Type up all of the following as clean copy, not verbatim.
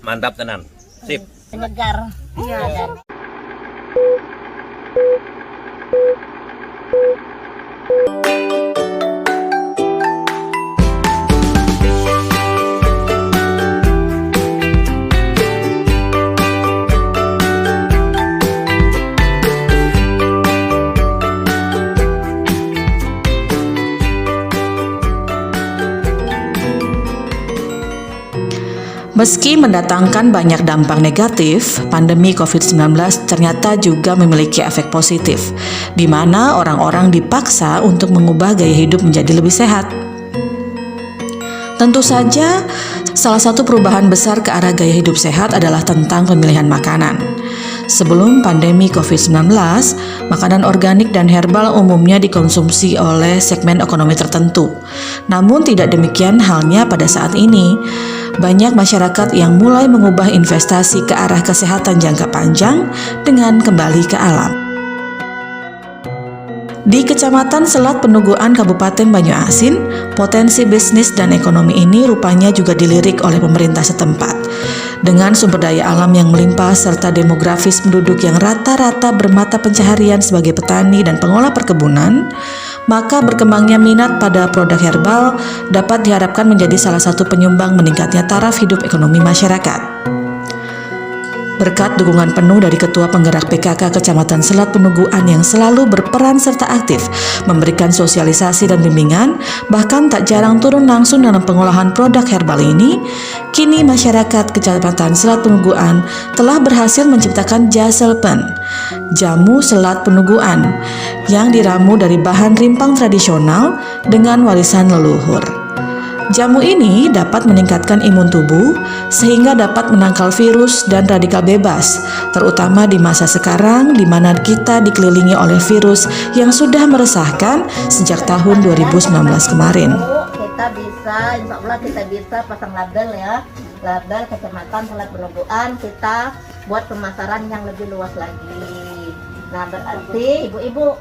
Mantap tenan. Sip. Penyegar. Iya. Meski mendatangkan banyak dampak negatif, pandemi COVID-19 ternyata juga memiliki efek positif, di mana orang-orang dipaksa untuk mengubah gaya hidup menjadi lebih sehat. Tentu saja, salah satu perubahan besar ke arah gaya hidup sehat adalah tentang pemilihan makanan. Sebelum pandemi COVID-19, makanan organik dan herbal umumnya dikonsumsi oleh segmen ekonomi tertentu. Namun tidak demikian halnya pada saat ini. Banyak masyarakat yang mulai mengubah investasi ke arah kesehatan jangka panjang dengan kembali ke alam. Di Kecamatan Selat Penuguan Kabupaten Banyuasin, potensi bisnis dan ekonomi ini rupanya juga dilirik oleh pemerintah setempat. Dengan sumber daya alam yang melimpah serta demografis penduduk yang rata-rata bermata pencaharian sebagai petani dan pengolah perkebunan, maka berkembangnya minat pada produk herbal dapat diharapkan menjadi salah satu penyumbang meningkatnya taraf hidup ekonomi masyarakat. Berkat dukungan penuh dari Ketua Penggerak PKK Kecamatan Selat Penuguan yang selalu berperan serta aktif memberikan sosialisasi dan bimbingan, bahkan tak jarang turun langsung dalam pengolahan produk herbal ini, kini masyarakat Kecamatan Selat Penuguan telah berhasil menciptakan Jaselpen, jamu selat penuguan, yang diramu dari bahan rimpang tradisional dengan warisan leluhur. Jamu ini dapat meningkatkan imun tubuh sehingga dapat menangkal virus dan radikal bebas, terutama di masa sekarang di mana kita dikelilingi oleh virus yang sudah meresahkan sejak tahun 2019 kemarin. Kita bisa, insya Allah kita bisa pasang label ya, label Kecamatan Selat Penuguan, kita buat pemasaran yang lebih luas lagi. Nah berarti ibu-ibu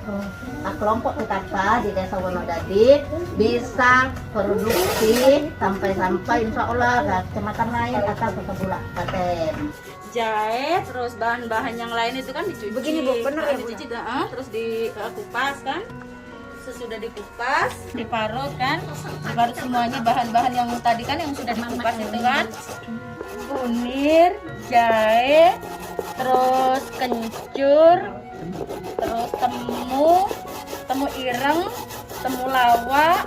kelompok PKK di Desa Wonodadi bisa produksi sampai insya Allah ke kecamatan lain atau ke kabupaten. Jahe, terus bahan-bahan yang lain itu kan dicuci. Begini Bu, benar ya, dicuci, terus dikupas kan. Sesudah dikupas, diparut kan, diparut semuanya bahan-bahan yang tadi kan yang sudah dikupas itu kan. Kunir, jahe, terus kencur, terus temu ireng, temu lawak.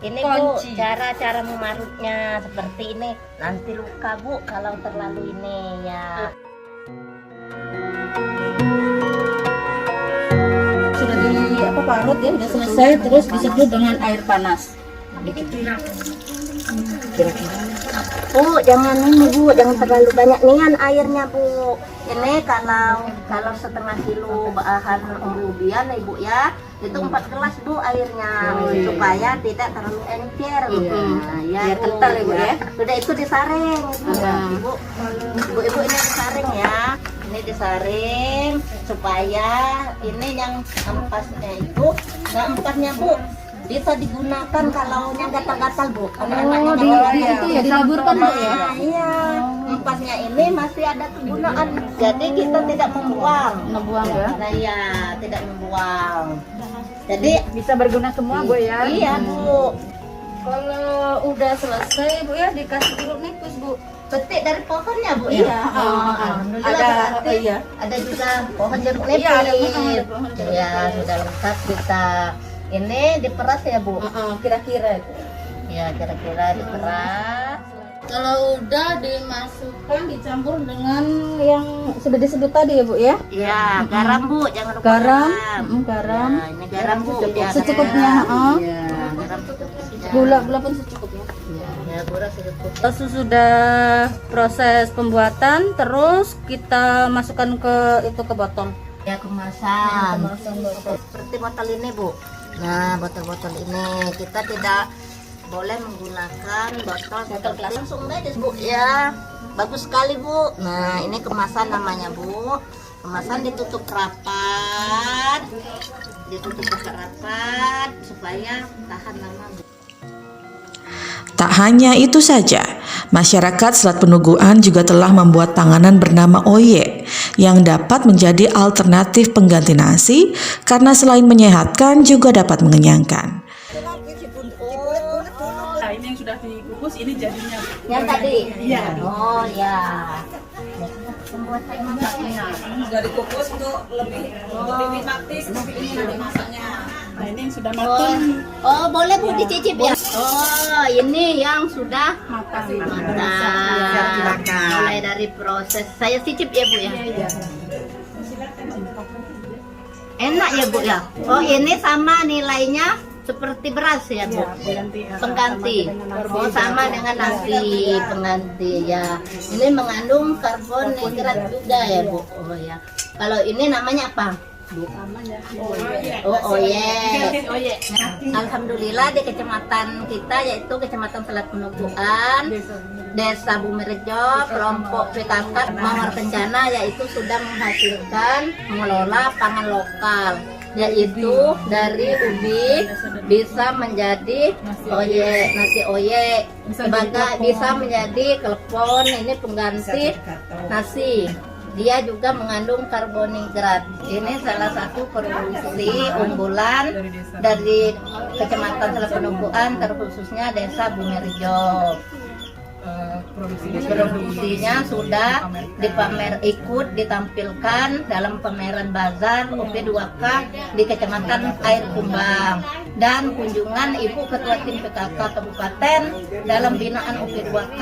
Ini Kunci. Bu, cara memarutnya seperti ini. Nanti luka Bu kalau terlalu ini ya. Sudah parut ya, sudah selesai, terus disedot dengan air panas. Bu, jangan ini Bu, jangan terlalu banyak nian airnya Bu. Ini kalau setengah kilo bahan umbi-umbian Ibu ya, itu 4 gelas Bu airnya, supaya tidak terlalu encer. Nah, ya Biar kental ya Bu ya. Sudah itu disaring Ibu. Ibu ini disaring ya. Ini disaring supaya ini yang ampasnya itu, nah ampasnya Bu bisa digunakan kalau yang gatal-gatal Bu. Itu ya dilaburkan Bu ya. Iya, empasnya ini masih ada kegunaan. Jadi kita tidak membuang. Ya. Nah ya, tidak membuang. Jadi Bisa berguna semua Bu ya. iya Bu. Kalau udah selesai Bu ya, dikasih jeruk nipis Bu. Petik dari pohonnya Bu Iya. ya. Alhamdulillah Ada, berarti iya. ada juga pohon jeruk nipis. Iya, ada pohon jeruk Ya, sudah lengkap kita. Ini diperas ya Bu. Kira-kira itu. Ya, kira-kira diperas. Kalau udah dimasukkan, dicampur dengan yang sudah disebut tadi ya Bu ya. Ya, garam Bu, jangan lupa Garam, garam. garam. Ya, ini garam Bu. Ya, Secukupnya. Ya, garam secukupnya. Gula pun secukupnya. Ya, gula secukupnya. Sudah proses pembuatan, terus kita masukkan ke botol. Ya, kemasan. Seperti botol ini Bu. Nah, botol-botol ini kita tidak boleh menggunakan botol plastik langsung medis Bu ya. Bagus sekali Bu. Nah, ini kemasan namanya Bu. Kemasan ditutup rapat. Ditutup rapat supaya tahan lama Bu. Tak hanya itu saja, masyarakat Selat Penuguan juga telah membuat panganan bernama oye yang dapat menjadi alternatif pengganti nasi karena selain menyehatkan juga dapat mengenyangkan. Nah, ini yang sudah dikukus, ini jadinya. Yang tadi? Iya. Oh ya. Pembuatan masaknya. Sudah dikukus untuk lebih nikmatis, tapi ini nanti masaknya. Nah, ini yang sudah matang. Oh, boleh Bu dicicip ya? Oh, ini yang sudah Matang. matang. Mulai dari proses. Saya cicip ya Bu ya? Enak ya Bu ya? Oh, ini sama nilainya seperti beras ya Bu? Pengganti. Oh, sama dengan nasi pengganti ya. Ini mengandung karbohidrat juga ya Bu? Oh ya. Kalau ini namanya apa? Oh oye. Alhamdulillah di kecamatan kita yaitu Kecamatan Selat Penuguan, Desa Bumirejo, kelompok PKK Mawar Kencana yaitu sudah menghasilkan mengelola pangan lokal, yaitu dari ubi bisa menjadi oye, nasi oye, sebagai bisa menjadi klepon, ini pengganti nasi. Dia juga mengandung karbohidrat. Ini salah satu produksi unggulan dari Kecamatan Selat Penuguan, terkhususnya Desa Bumirejo. Produksinya sudah ikut ditampilkan dalam pameran bazar UP2K di Kecamatan Air Kumbang, dan kunjungan Ibu Ketua Tim PKK Kabupaten dalam binaan UP2K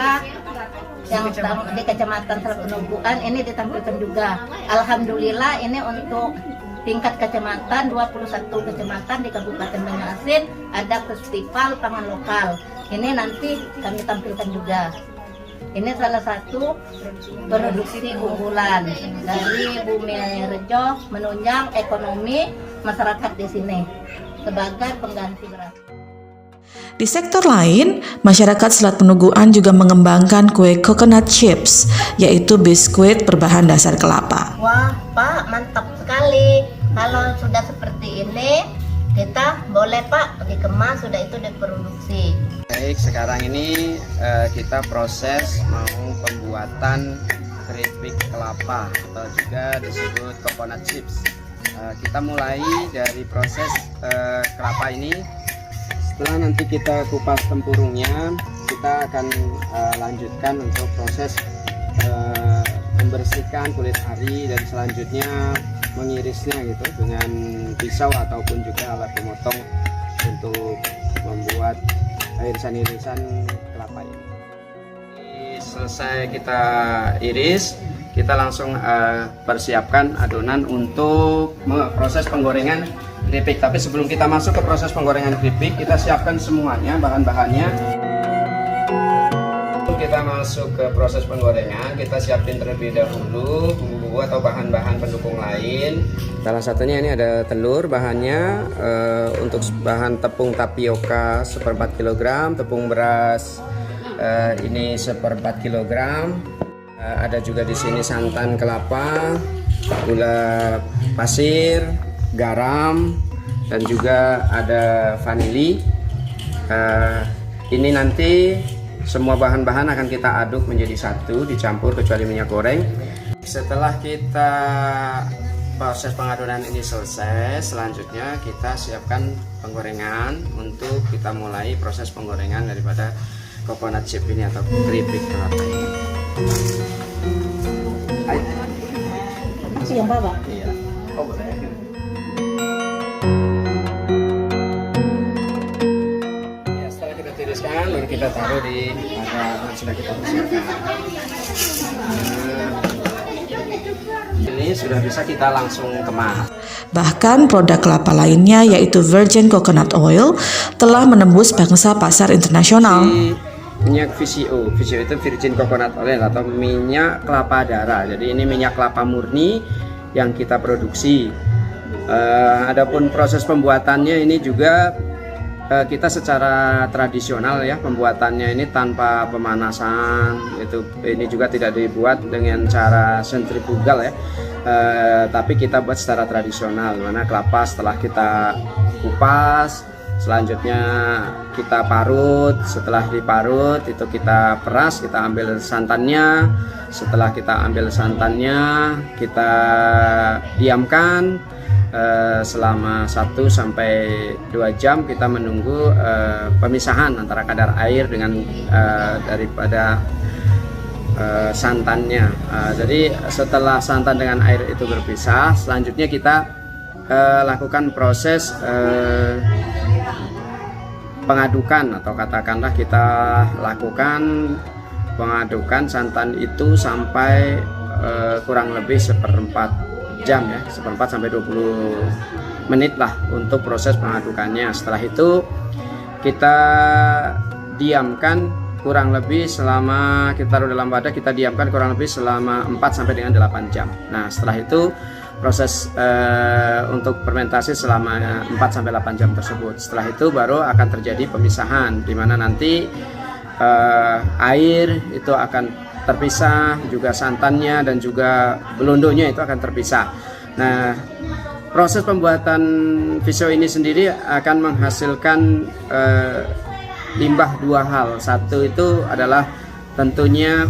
yang di Kecamatan Selat Penuguan ini ditampilkan juga. Alhamdulillah ini untuk tingkat kecamatan, 21 kecamatan di Kabupaten Banyuasin ada festival pangan lokal. Ini nanti kami tampilkan juga. Ini salah satu produksi unggulan dari Bumirejo, menunjang ekonomi masyarakat di sini sebagai pengganti beras. Di sektor lain, masyarakat Selat Penuguan juga mengembangkan kue coconut chips, yaitu biskuit berbahan dasar kelapa. Wah Pak, mantap sekali. Kalau sudah seperti ini, kita boleh Pak dikemas, sudah itu diproduksi. Baik, sekarang ini kita proses mau pembuatan keripik kelapa atau juga disebut coconut chips. Kita mulai dari proses kelapa ini. Setelah nanti kita kupas tempurungnya, kita akan lanjutkan untuk proses membersihkan kulit ari dan selanjutnya mengirisnya gitu dengan pisau ataupun juga alat pemotong untuk membuat irisan-irisan kelapa ini. Selesai kita iris, kita langsung persiapkan adonan untuk proses penggorengan keripik. Tapi sebelum kita masuk ke proses penggorengan keripik, kita siapkan semuanya bahan-bahannya. Kita masuk ke proses penggorengan, kita siapin terlebih dahulu bumbu-bumbu atau bahan-bahan pendukung lain. Salah satunya ini ada telur, bahannya untuk bahan tepung tapioka 1/4 kg, tepung beras ini 1/4 kg. Ada juga di sini santan kelapa, gula pasir, garam, dan juga ada vanili. Ini nanti semua bahan-bahan akan kita aduk menjadi satu, dicampur kecuali minyak goreng. Setelah kita proses pengadonan ini selesai, selanjutnya kita siapkan penggorengan untuk kita mulai proses penggorengan daripada coconut chip ini atau keripik kelapa ini. Masih yang bawah? Iya. Oh, boleh. Ya, setelah kita tiriskan, baru kita taruh di wadah yang sudah kita persiapkan. Ini sudah bisa kita langsung kemas. Bahkan produk kelapa lainnya yaitu virgin coconut oil telah menembus pangsa pasar internasional. Minyak VCO itu virgin coconut oil atau minyak kelapa darah. Jadi ini minyak kelapa murni yang kita produksi. Adapun proses pembuatannya ini juga kita secara tradisional ya, pembuatannya ini tanpa pemanasan. Ini juga tidak dibuat dengan cara sentrifugal ya, tapi kita buat secara tradisional, mana kelapa setelah kita kupas Selanjutnya kita parut, setelah diparut itu kita peras, kita ambil santannya. Setelah kita ambil santannya, kita diamkan selama 1 sampai 2 jam. Kita menunggu pemisahan antara kadar air dengan daripada santannya. Jadi setelah santan dengan air itu berpisah, selanjutnya kita lakukan proses pengadukan, atau katakanlah kita lakukan pengadukan santan itu sampai kurang lebih 1/4 jam ya, 1/4 sampai 20 menit lah untuk proses pengadukannya. Setelah itu kita diamkan kurang lebih selama, kita taruh dalam wadah, kita diamkan kurang lebih selama 4 sampai dengan 8 jam. Nah, setelah itu proses untuk fermentasi selama 4 sampai 8 jam tersebut. Setelah itu baru akan terjadi pemisahan, di mana nanti air itu akan terpisah, juga santannya dan juga belondonya itu akan terpisah. Nah, proses pembuatan Visio ini sendiri akan menghasilkan limbah 2 hal. Satu itu adalah tentunya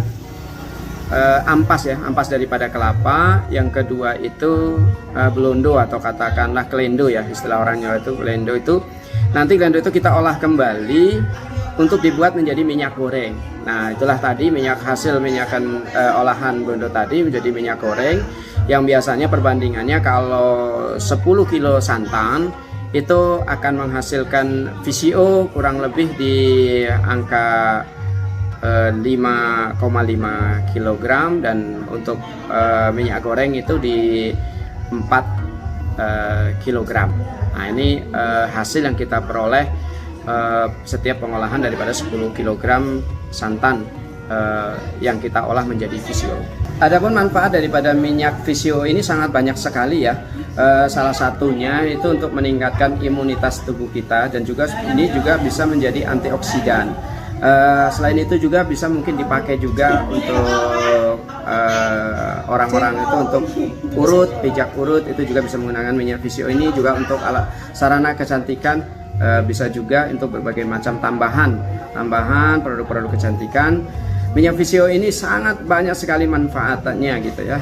ampas ya, ampas daripada kelapa. Yang kedua itu belondo atau katakanlah kelendo ya, istilah orang Jawa itu kelendo itu. Nanti kelendo itu kita olah kembali untuk dibuat menjadi minyak goreng. Nah, itulah tadi hasil minyakan olahan belondo tadi menjadi minyak goreng, yang biasanya perbandingannya kalau 10 kilo santan itu akan menghasilkan Visio kurang lebih di angka 5,5 kg, dan untuk minyak goreng itu di 4 kg. Nah, ini hasil yang kita peroleh setiap pengolahan daripada 10 kg santan yang kita olah menjadi Visio. Adapun manfaat daripada minyak Visio ini sangat banyak sekali ya. Salah satunya itu untuk meningkatkan imunitas tubuh kita, dan juga ini juga bisa menjadi antioksidan. Selain itu juga bisa mungkin dipakai juga untuk orang-orang itu untuk urut, pijak urut, itu juga bisa menggunakan minyak Visio ini. Juga untuk alat sarana kecantikan, bisa juga untuk berbagai macam tambahan produk-produk kecantikan. Minyak Visio ini sangat banyak sekali manfaatnya gitu ya,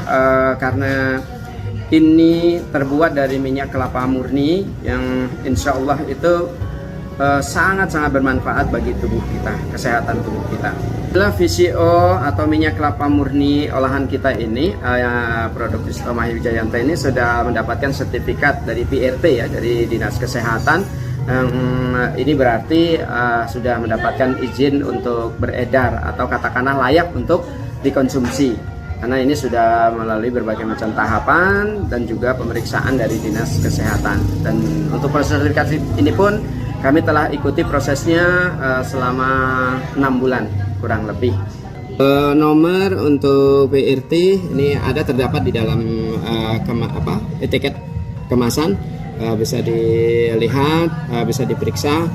karena ini terbuat dari minyak kelapa murni yang insya Allah itu sangat-sangat bermanfaat bagi tubuh kita, kesehatan tubuh kita. Visio atau minyak kelapa murni olahan kita ini, produk Visio Mahir Wijayanto ini sudah mendapatkan sertifikat dari PRT ya, dari Dinas Kesehatan. Ini berarti sudah mendapatkan izin untuk beredar atau katakanlah layak untuk dikonsumsi, karena ini sudah melalui berbagai macam tahapan dan juga pemeriksaan dari Dinas Kesehatan. Dan untuk proses sertifikasi ini pun kami telah ikuti prosesnya selama 6 bulan kurang lebih. Nomor untuk PRT ini terdapat di dalam etiket kemasan, bisa dilihat, bisa diperiksa.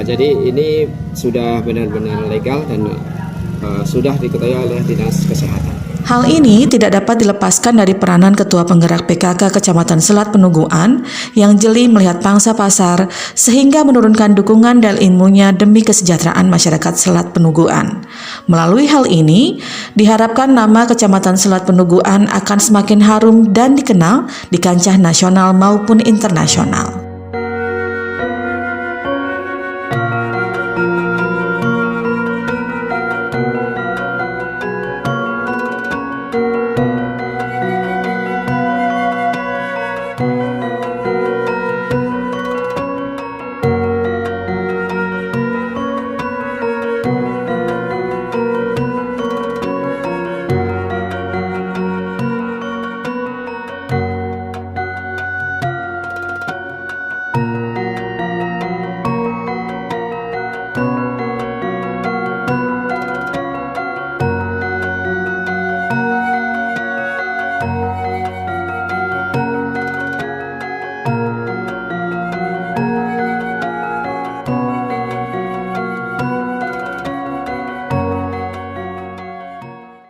Jadi ini sudah benar-benar legal dan sudah diketahui oleh Dinas Kesehatan. Hal ini tidak dapat dilepaskan dari peranan Ketua Penggerak PKK Kecamatan Selat Penuguan yang jeli melihat pangsa pasar sehingga menurunkan dukungan dan ilmunya demi kesejahteraan masyarakat Selat Penuguan. Melalui hal ini, diharapkan nama Kecamatan Selat Penuguan akan semakin harum dan dikenal di kancah nasional maupun internasional.